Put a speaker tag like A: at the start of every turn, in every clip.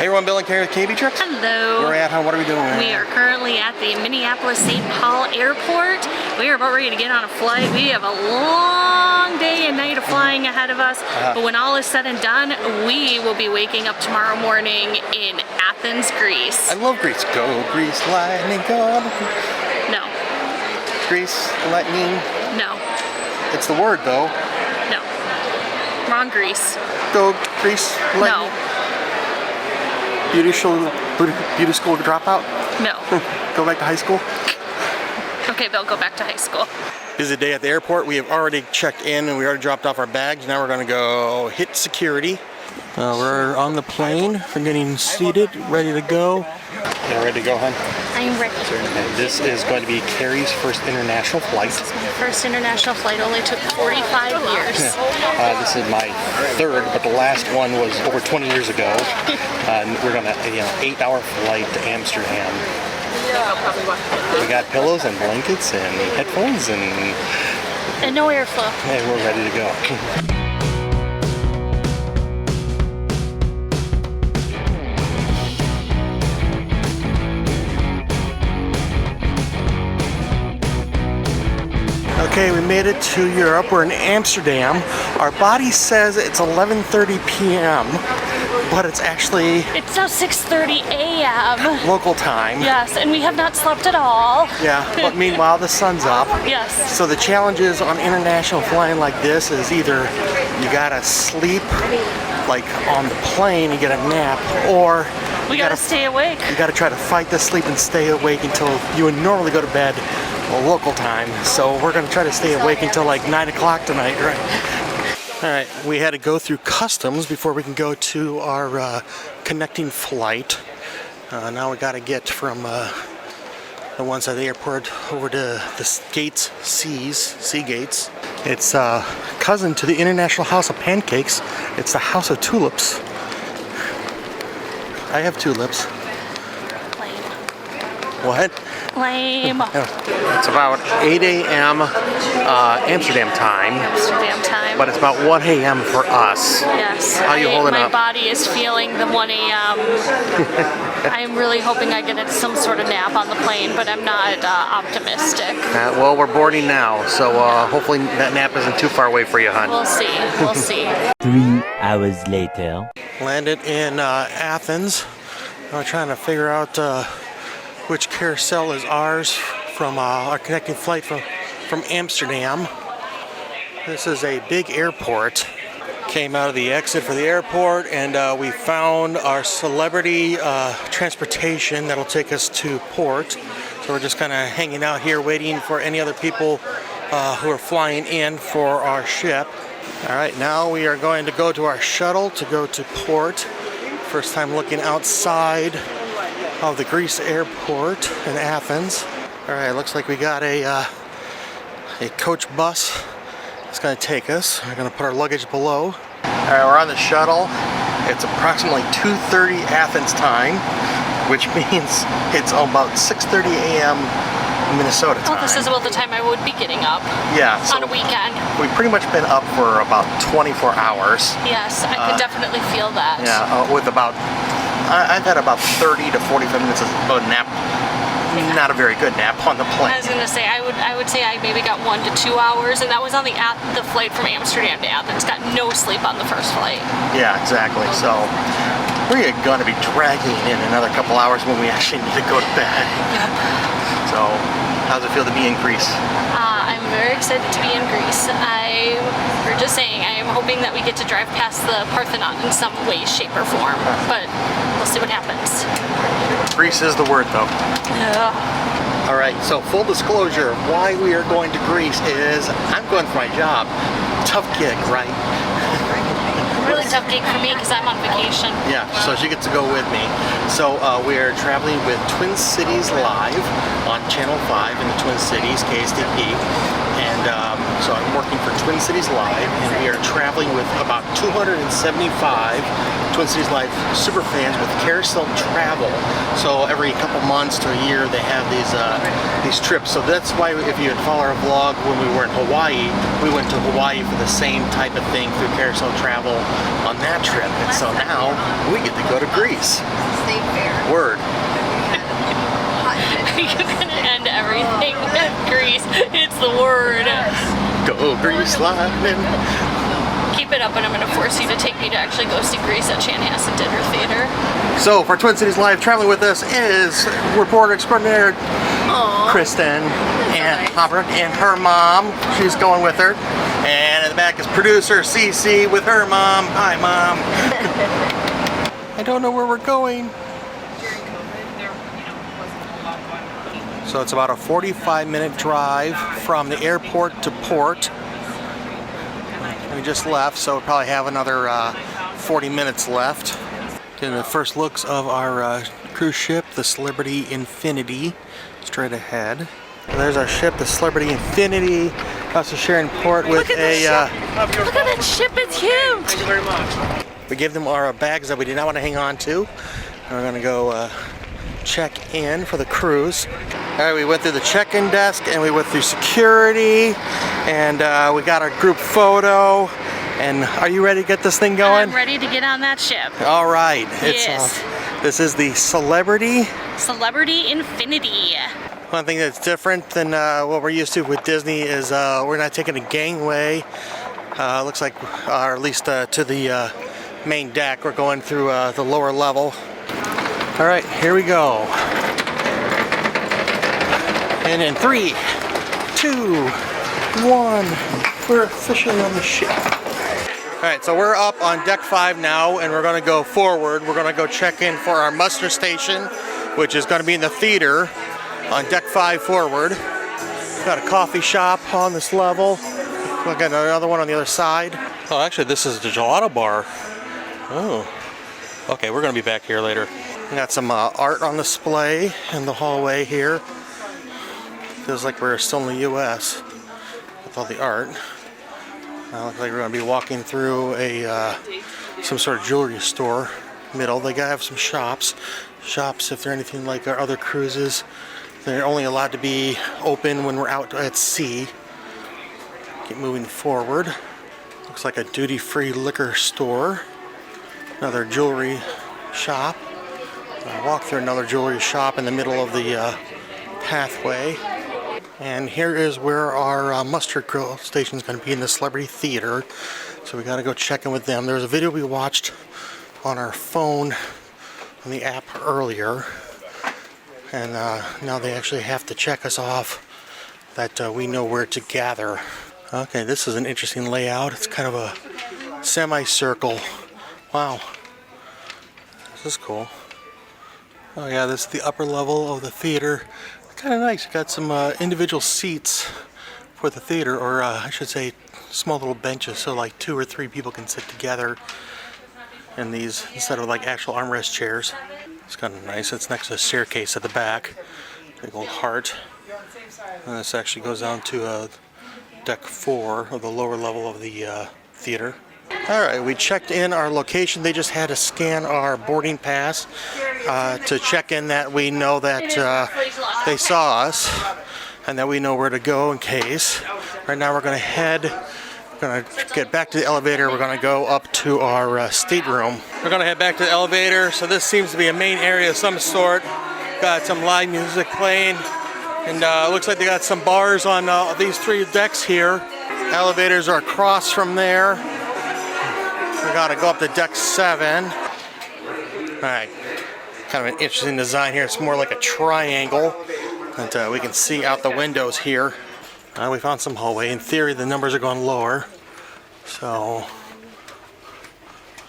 A: Hey everyone, Bill and Carrie with KB Trucks.
B: Hello.
A: Where are we at, hon? What are we doing?
B: We are currently at the Minneapolis-St. Paul Airport. We are about ready to get on a flight. We have a long day and night of flying ahead of us. But when all is said and done, we will be waking up tomorrow morning in Athens, Greece.
A: I love Greece. Go Greece, lightning, go.
B: No.
A: Greece, lightning.
B: No.
A: It's the word though.
B: No. Wrong Greece.
A: Go Greece, lightning.
B: No.
A: Beauty school dropout?
B: No.
A: Go back to high school?
B: Okay, Bill, go back to high school.
A: Busy day at the airport. We have already checked in and we already dropped off our bags. Now we're going to go hit security. We're on the plane. We're getting seated, ready to go. Yeah, ready to go, hon?
B: I'm ready.
A: And this is going to be Carrie's first international flight.
B: This is my first international flight. Only took 45 years.
A: This is my third, but the last one was over 20 years ago. And we're going to, 8-hour flight to Amsterdam. We got pillows and blankets and headphones
B: and no airflow.
A: And we're ready to go. Okay, we made it to Europe. We're in Amsterdam. Our body says it's 11:30 p.m., but it's actually...
B: It's now 6:30 a.m.
A: local time.
B: Yes, and we have not slept at all.
A: Yeah, but meanwhile the sun's up.
B: Yes.
A: So the challenges on international flying like this is either you gotta sleep, like on the plane, you get a nap, or
B: we gotta stay awake.
A: You gotta try to fight the sleep and stay awake until you would normally go to bed local time. So we're gonna try to stay awake until like 9 o'clock tonight, right? All right, we had to go through customs before we can go to our connecting flight. Now we gotta get from the one side of the airport over to the gates, sea gates. It's cousin to the International House of Pancakes. It's the House of Tulips. I have tulips.
B: Lame.
A: What?
B: Lame.
A: It's about 8 a.m. Amsterdam time.
B: Amsterdam time.
A: But it's about 1 a.m. for us.
B: Yes.
A: How are you holding
B: my
A: up?
B: My body is feeling the 1 a.m. I'm really hoping I get some sort of nap on the plane, but I'm not optimistic.
A: Well, we're boarding now, so hopefully that nap isn't too far away for you, hon.
B: We'll see. We'll see.
C: 3 hours later.
A: Landed in Athens. I'm trying to figure out which carousel is ours from our connecting flight from Amsterdam. This is a big airport. Came out of the exit for the airport and we found our celebrity transportation that'll take us to port. So we're just kind of hanging out here waiting for any other people who are flying in for our ship. All right, now we are going to go to our shuttle to go to port. First time looking outside of the Greece airport in Athens. All right, looks like we got a coach bus. It's going to take us. We're going to put our luggage below. All right, we're on the shuttle. It's approximately 2:30 Athens time, which means it's about 6:30 a.m. Minnesota time.
B: Well, this is about the time I would be getting up.
A: Yeah. So
B: on a weekend.
A: We've pretty much been up for about 24 hours.
B: Yes, I can definitely feel that.
A: Yeah, with about, I've had about 30 to 45 minutes of a nap. Not a very good nap on the plane.
B: I was gonna say I would say I maybe got 1 to 2 hours, and that was on the flight from Amsterdam to Athens. Got no sleep on the first flight.
A: Yeah, exactly. So we're gonna be dragging in another couple hours when we actually need to go to bed.
B: Yep.
A: So how's it feel to be in Greece?
B: I'm very excited to be in Greece. We're just saying I am hoping that we get to drive past the Parthenon in some way, shape, or form. But we'll see what happens.
A: Greece is the word, though.
B: Yeah.
A: All right, so full disclosure, why we are going to Greece is I'm going for my job. Tough gig, right?
B: Really tough gig for me because I'm on vacation.
A: Yeah, so she gets to go with me. So we are traveling with Twin Cities Live on Channel 5 in the Twin Cities, KSTP. And so I'm working for Twin Cities Live, and we are traveling with about 275 to Twin Cities Live super fans with carousel travel. So every couple months to a year they have these trips. So that's why if you had followed our vlog when we were in Hawaii, we went to Hawaii for the same type of thing through carousel travel on that trip. And so now we get to go to Greece.
D: State fair.
A: Word.
B: You're gonna end everything with Greece. It's the word.
A: Go Greece Lightning.
B: Keep it up, and I'm gonna force you to take me to actually go see Greece at Chanhassen Dinner Theater.
A: So for Twin Cities Live, traveling with us is reporter extraordinaire Kristen and Hobrook and her mom. She's going with her. And in the back is producer Cece with her mom. Hi, Mom. I don't know where we're going. So it's about a 45-minute drive from the airport to port. We just left, so we'll probably have another 40 minutes left. Getting the first looks of our cruise ship, the Celebrity Infinity, straight ahead. There's our ship, the Celebrity Infinity, also sharing port with
B: Look at that ship, it's huge!
A: Thank you very much. We gave them our bags that we did not want to hang on to. And we're gonna go check in for the cruise. All right, we went through the check-in desk and we went through security and we got our group photo. And are you ready to get this thing going?
B: I'm ready to get on that ship.
A: All right.
B: Yes.
A: This is the Celebrity
B: Infinity.
A: One thing that's different than what we're used to with Disney is we're not taking a gangway. Looks like, or at least to the main deck. We're going through the lower level. All right, here we go. And in 3, 2, 1, we're officially on the ship. All right, so we're up on deck 5 now, and we're gonna go forward. We're gonna go check in for our muster station, which is gonna be in the theater on deck 5 forward. Got a coffee shop on this level. We'll get another one on the other side. Oh, actually, this is the gelato bar. Oh, okay, we're gonna be back here later. We got some art on display in the hallway here. Feels like we're still in the U.S. with all the art. Looks like we're going to be walking through a some sort of jewelry store. Middle, they gotta have some shops. Shops, if they're anything like our other cruises, they're only allowed to be open when we're out at sea. Keep moving forward. Looks like a duty-free liquor store. Another jewelry shop. Walk through another jewelry shop in the middle of the pathway. And here is where our muster grill station is going to be, in the Celebrity Theater. So we got to go check in with them. There was a video we watched on our phone on the app earlier. And now they actually have to check us off that we know where to gather. Okay, this is an interesting layout. It's kind of a semicircle. Wow. This is cool. Oh yeah, this is the upper level of the theater. Kind of nice. You got some individual seats for the theater, or I should say small little benches, so like 2 or 3 people can sit together in these instead of like actual armrest chairs. It's kind of nice. It's next to a staircase at the back. Big old heart. And this actually goes down to deck 4, or the lower level of the theater. Alright, we checked in our location. They just had to scan our boarding pass to check in that we know that they saw us and that we know where to go in case. Right now we're going to get back to the elevator. We're going to go up to our stateroom. We're going to head back to the elevator. So this seems to be a main area of some sort. Got some live music playing, and looks like they got some bars on these 3 decks here. Elevators are across from there. We gotta go up to deck 7. Alright, kind of an interesting design here. It's more like a triangle that we can see out the windows here. We found some hallway. In theory, the numbers are going lower. So,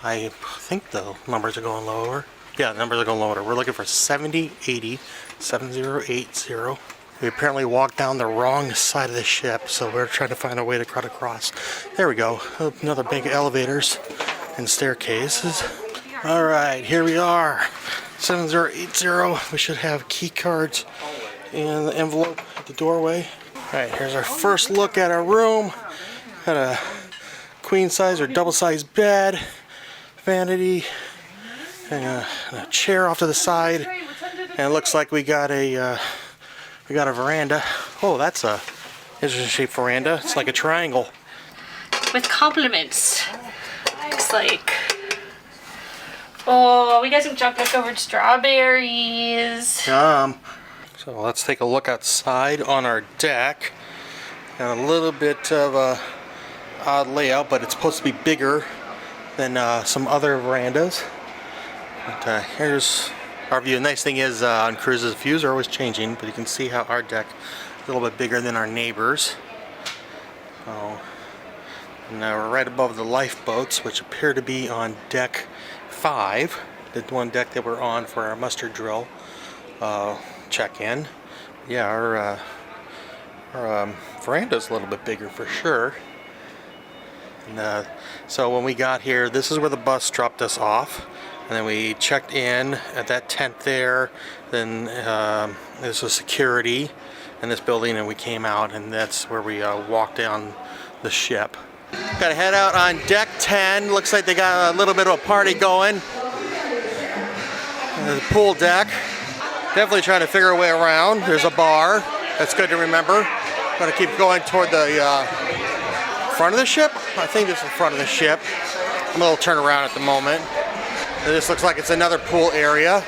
A: I think the numbers are going lower. Yeah, the numbers are going lower. We're looking for 7080, 7080. We apparently walked down the wrong side of the ship, so we're trying to find a way to cut across. There we go. Another big elevators and staircases. All right, here we are. 7080. We should have key cards in the envelope at the doorway. All right, here's our first look at our room. Got a queen size or double size bed, vanity, and a chair off to the side, and it looks like we got a veranda. Oh, that's a interesting shaped veranda. It's like a triangle.
B: With compliments. Looks like. Oh, we got some chocolate covered strawberries.
A: So let's take a look outside on our deck. Got a little bit of a odd layout, but it's supposed to be bigger than some other verandas. But here's our view. The nice thing is on cruises, views are always changing, but you can see how our deck is a little bit bigger than our neighbors. And we're right above the lifeboats, which appear to be on deck 5, the one deck that we're on for our mustard drill check-in. Yeah, our veranda's a little bit bigger for sure. And so when we got here, this is where the bus dropped us off, and then we checked in at that tent there. Then this was security in this building, and we came out, and that's where we walked down the ship. Gotta head out on deck 10. Looks like they got a little bit of a party going. The pool deck. Definitely trying to figure a way around. There's a bar. That's good to remember. Gonna keep going toward the front of the ship. I think this is the front of the ship. I'm a little turn around at the moment. This looks like it's another pool area.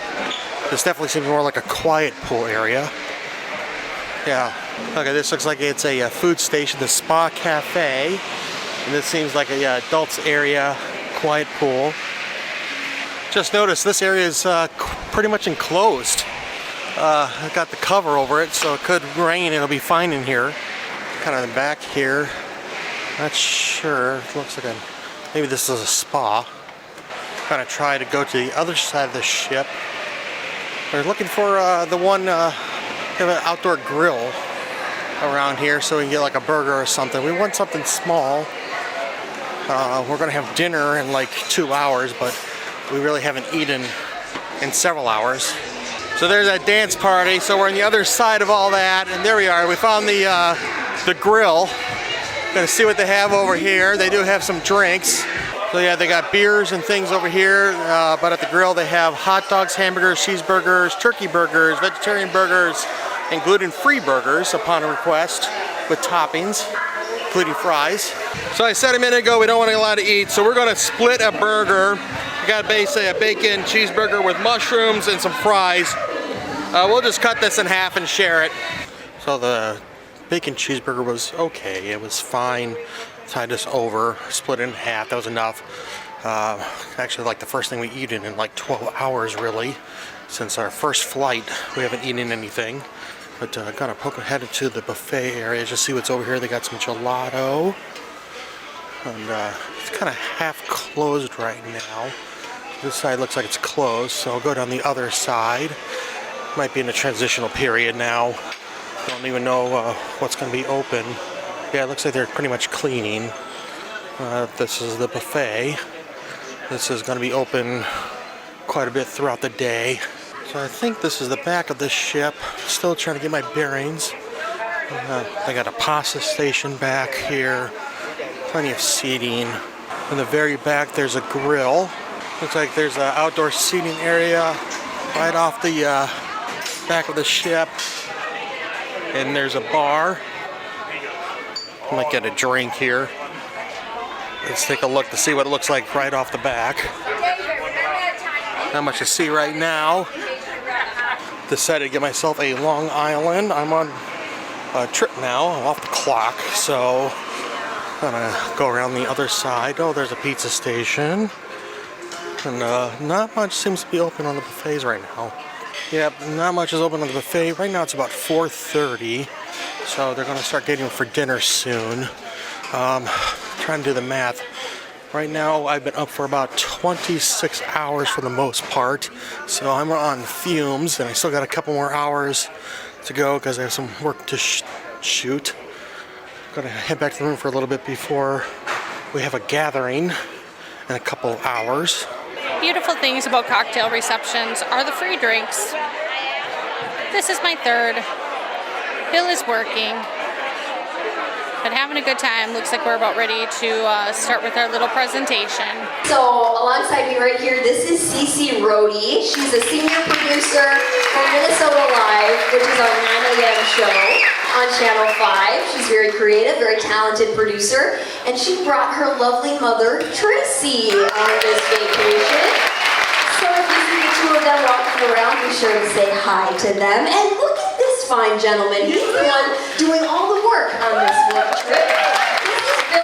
A: This definitely seems more like a quiet pool area. Yeah. Okay, this looks like it's a food station, the Spa Cafe. And this seems like a adults area, quiet pool. Just noticed this area is pretty much enclosed. I got the cover over it, so it could rain. It'll be fine in here. Kind of in the back here. Not sure. It looks like maybe this is a spa. Kind of try to go to the other side of the ship. We're looking for the one. Have an outdoor grill around here, so we can get like a burger or something. We want something small. We're gonna have dinner in like 2 hours, but we really haven't eaten in several hours. So there's that dance party. So we're on the other side of all that, and there we are. We found the grill. Gonna see what they have over here. They do have some drinks. So yeah, they got beers and things over here, but at the grill they have hot dogs, hamburgers, cheeseburgers, turkey burgers, vegetarian burgers, and gluten-free burgers upon request with toppings, including fries. So I said a minute ago we don't want to allow to eat, so we're gonna split a burger. We got basically a bacon cheeseburger with mushrooms and some fries. We'll just cut this in half and share it. So the bacon cheeseburger was okay, it was fine. Tied this over, split it in half, that was enough. Actually like the first thing we eaten in like 12 hours really. Since our first flight, we haven't eaten anything. But I'm gonna poke ahead into the buffet area, just see what's over here. They got some gelato. And it's kind of half closed right now. This side looks like it's closed, so I'll go down the other side. Might be in a transitional period now. Don't even know what's gonna be open. Yeah, it looks like they're pretty much cleaning. This is the buffet. This is going to be open quite a bit throughout the day. So I think this is the back of the ship. Still trying to get my bearings. They got a pasta station back here. Plenty of seating. In the very back there's a grill. Looks like there's an outdoor seating area right off the back of the ship. And there's a bar. Might get a drink here. Let's take a look to see what it looks like right off the back. Not much to see right now. Decided to get myself a Long Island. I'm on a trip now. I'm off the clock, so I'm gonna go around the other side. Oh, there's a pizza station. And not much seems to be open on the buffets right now. Yep, not much is open on the buffet. Right now it's about 4:30. So they're going to start getting for dinner soon. Trying to do the math. Right now I've been up for about 26 hours for the most part. So I'm on fumes and I still got a couple more hours to go because I have some work to shoot. I'm going to head back to the room for a little bit before we have a gathering in a couple hours.
B: Beautiful things about cocktail receptions are the free drinks. This is my third. Bill is working. but having a good time. Looks like we're about ready to start with our little presentation.
D: So alongside me right here, this is Cece Rohde. She's a senior producer for Minnesota Live, which is our 9 a.m. show on Channel 5. She's very creative, very talented producer, and she brought her lovely mother, Tracy, on this vacation. So if you see the two of them walking around, be sure to say hi to them. And look at this fine gentleman. He's the one doing all the work on this work trip. This is Bill.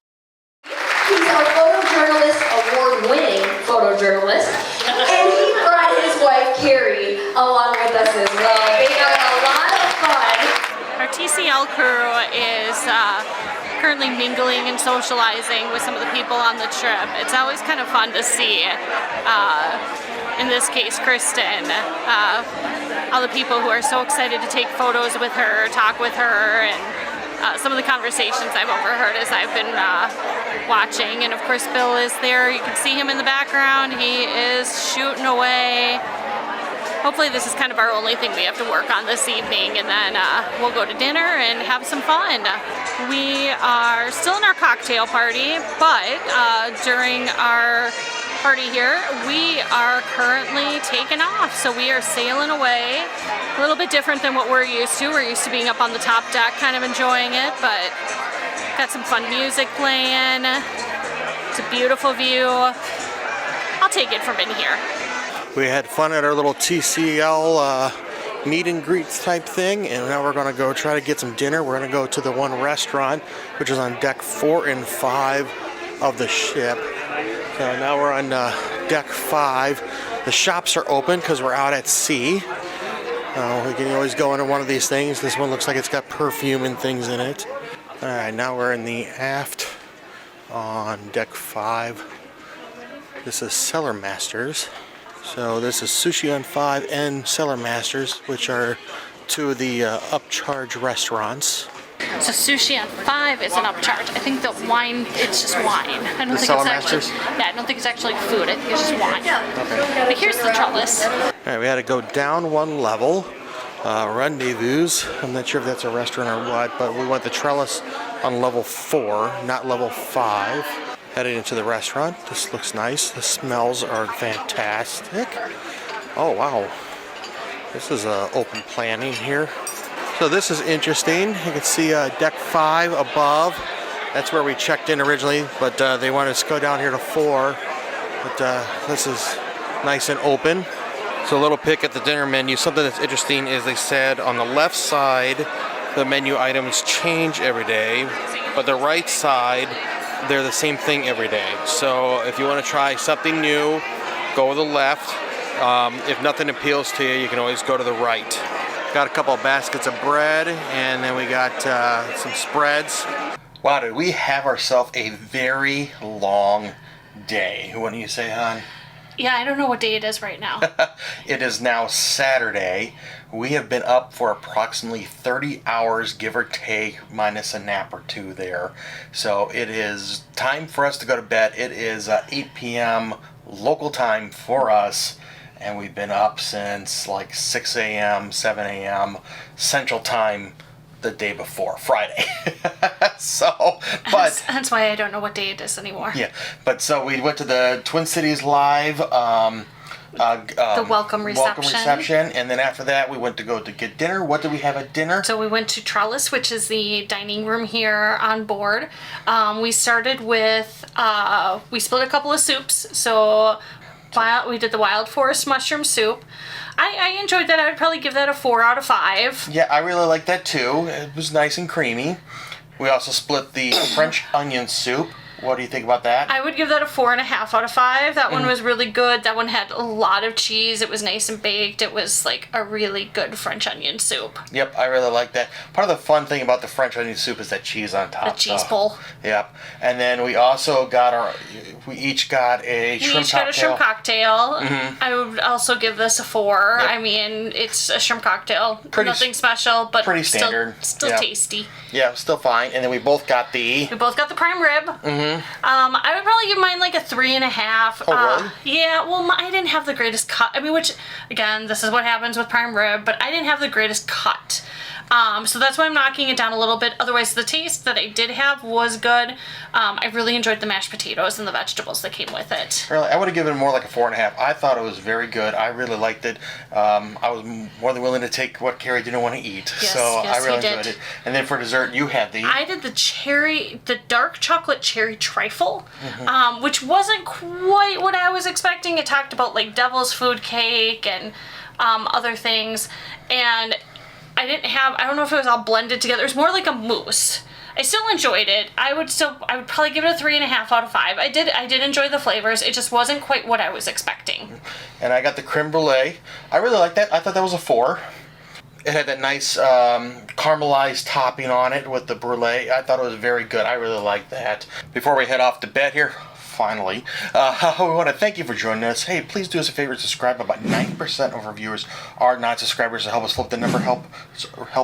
D: He's our photojournalist, award-winning photojournalist. And he brought his wife, Carrie, along with us as well. They had a lot of fun.
B: Our TCL crew is currently mingling and socializing with some of the people on the trip. It's always kind of fun to see, in this case, Kristen, all the people who are so excited to take photos with her, talk with her, and some of the conversations I've overheard as I've been watching. And of course, Bill is there. You can see him in the background. He is shooting away. Hopefully this is kind of our only thing we have to work on this evening, and then we'll go to dinner and have some fun. We are still in our cocktail party, but during our party here, we are currently taking off. So we are sailing away. A little bit different than what we're used to. We're used to being up on the top deck, kind of enjoying it, but got some fun music playing. It's a beautiful view. I'll take it from in here.
A: We had fun at our little TCL meet and greet type thing, and now we're gonna go try to get some dinner. We're gonna go to the one restaurant, which is on deck 4 and 5 of the ship. So now we're on deck 5. The shops are open because we're out at sea. We can always go into one of these things. This one looks like it's got perfume and things in it. All right, now we're in the aft on deck 5. This is Cellar Masters. So this is Sushi on 5 and Cellar Masters, which are two of the upcharge restaurants.
B: So Sushi on 5 is an upcharge. I think the wine, it's just wine. I don't think
A: Cellar
B: it's actually.
A: Masters?
B: Yeah, I don't think it's actually food. I think it's just wine.
A: Okay.
B: But here's the trellis.
A: All right, we had to go down one level. Rendezvous. I'm not sure if that's a restaurant or what, but we went the trellis on level 4, not level 5. Heading into the restaurant. This looks nice. The smells are fantastic. Oh wow, this is open planning here. So this is interesting. You can see deck 5 above. That's where we checked in originally, but they wanted us to go down here to 4. But this is nice and open. So a little pick at the dinner menu. Something that's interesting is they said on the left side the menu items change every day, but the right side they're the same thing every day. So if you want to try something new, go to the left. If nothing appeals to you, you can always go to the right. Got a couple of baskets of bread, and then we got some spreads. Wow, did we have ourselves a very long day. What do you say, hon?
B: Yeah, I don't know what day it is right now.
A: It is now Saturday. We have been up for approximately 30 hours, give or take, minus a nap or two there. So it is time for us to go to bed. It is 8 p.m. local time for us, and we've been up since like 6 a.m., 7 a.m. Central Time the day before, Friday. So, but
B: that's why I don't know what day it is anymore.
A: yeah, but so we went to the Twin Cities Live
B: the welcome reception.
A: And then after that we went to go to get dinner. What did we have at dinner?
B: So we went to Trellis, which is the dining room here on board. We started with, we split a couple of soups. So we did the Wild Forest mushroom soup. I enjoyed that. I would probably give that a 4 out of 5.
A: Yeah, I really liked that too. It was nice and creamy. We also split the French onion soup. What do you think about that?
B: I would give that a 4.5 out of 5. That one was really good. That one had a lot of cheese. It was nice and baked. It was like a really good French onion soup.
A: Yep, I really like that. Part of the fun thing about the French onion soup is that cheese on top.
B: The cheese pull.
A: Yep. And then we also got we each got a shrimp cocktail.
B: Got a shrimp cocktail. I would also give this a 4.
A: Yep.
B: I mean, it's a shrimp cocktail.
A: Nothing
B: special, but
A: pretty standard.
B: Still tasty.
A: Yeah, still fine. And then we both got the
B: prime rib. I would probably give mine like a 3.5.
A: Oh, really?
B: Yeah, well, I didn't have the greatest cut. I mean, which, again, this is what happens with prime rib, but I didn't have the greatest cut. So that's why I'm knocking it down a little bit. Otherwise, the taste that I did have was good. I really enjoyed the mashed potatoes and the vegetables that came with it.
A: Really, I would have given it more like a 4.5. I thought it was very good. I really liked it. I was more than willing to take what Carrie didn't want to eat.
B: Yes,
A: so
B: yes,
A: I really
B: you did.
A: enjoyed it. And then for dessert, you had the...
B: I did the dark chocolate cherry trifle, which wasn't quite what I was expecting. It talked about like devil's food cake and other things. And I don't know if it was all blended together. It was more like a mousse. I still enjoyed it. I would probably give it a 3.5 out of 5. I did enjoy the flavors. It just wasn't quite what I was expecting.
A: And I got the creme brulee. I really liked that. I thought that was a 4. It had that nice caramelized topping on it with the brulee. I thought it was very good. I really liked that. Before we head off to bed here, finally, we want to thank you for joining us. Hey, please do us a favor, subscribe. About 90% of our viewers are non-subscribers. To help us flip the number, help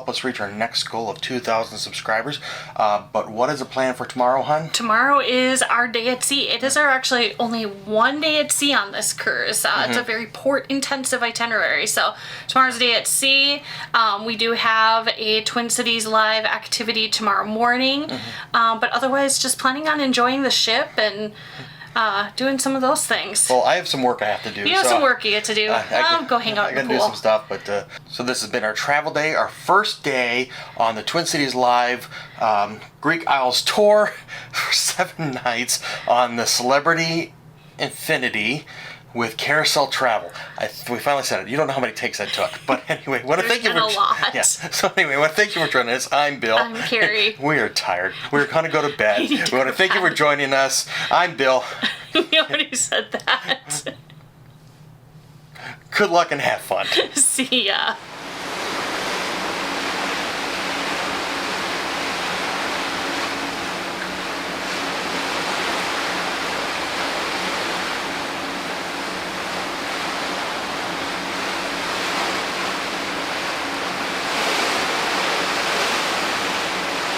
A: us reach our next goal of 2,000 subscribers. But what is the plan for tomorrow, hon?
B: Tomorrow is our day at sea. It is our actually only one day at sea on this cruise. It's a very port-intensive itinerary. So tomorrow's day at sea. We do have a Twin Cities Live activity tomorrow morning. But otherwise, just planning on enjoying the ship and doing some of those things.
A: Well, I have some work I have to do.
B: You have some work you get to do. Go hang out in the pool.
A: I gotta do some stuff, but so this has been our travel day, our first day on the Twin Cities Live Greek Isles tour for 7 nights on the Celebrity Infinity with Carousel Travel. We finally said it. You don't know how many takes that took, but anyway, want to thank you for
B: a lot.
A: Yeah. So anyway, want to thank you for joining us. I'm Bill.
B: I'm Carrie.
A: We are tired. We're gonna go to bed. We want to thank you for joining us. I'm Bill.
B: We already said that.
A: Good luck and have fun.
B: See ya.